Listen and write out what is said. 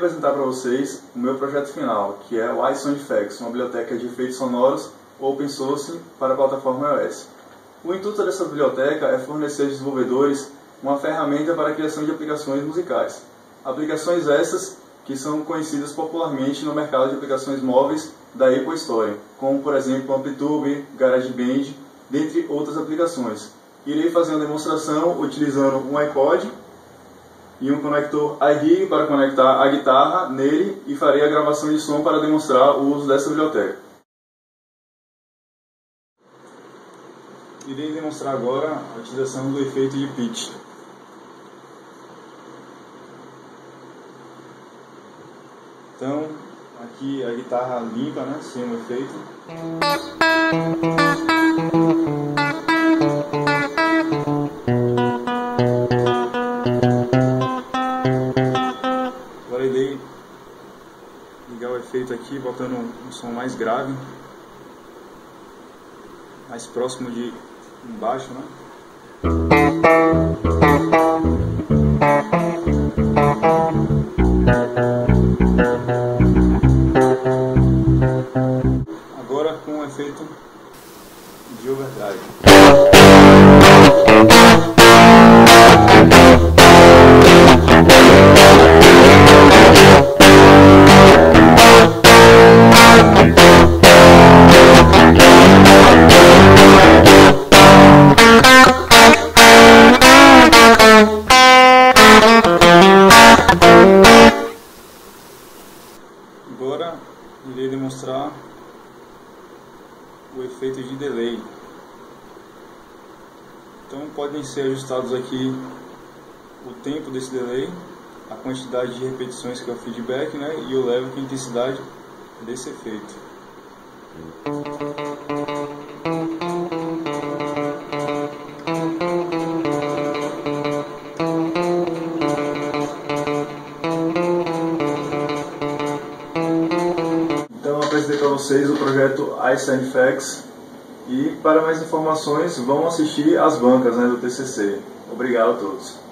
apresentar para vocês o meu projeto final, que é o iSoundEffects, uma biblioteca de efeitos sonoros open source para a plataforma iOS. O intuito dessa biblioteca é fornecer aos desenvolvedores uma ferramenta para a criação de aplicações musicais. Aplicações essas que são conhecidas popularmente no mercado de aplicações móveis da Apple Store, como por exemplo AmpliTube, GarageBand, dentre outras aplicações. Irei fazer uma demonstração utilizando um iPod e um conector iRig para conectar a guitarra nele e farei a gravação de som para demonstrar o uso dessa biblioteca. Irei demonstrar agora a utilização do efeito de pitch. Então, aqui a guitarra limpa, né, sem o efeito. Agora irei ligar o efeito aqui, botando um som mais grave, mais próximo de embaixo, né? Agora com o efeito de overdrive. Agora irei demonstrar o efeito de delay. Então podem ser ajustados aqui o tempo desse delay, a quantidade de repetições que é o feedback, né, e o level, que é a intensidade desse efeito. Então apresentei para vocês o projeto iSoundEffects e para mais informações vão assistir às bancas, né, do TCC. Obrigado a todos.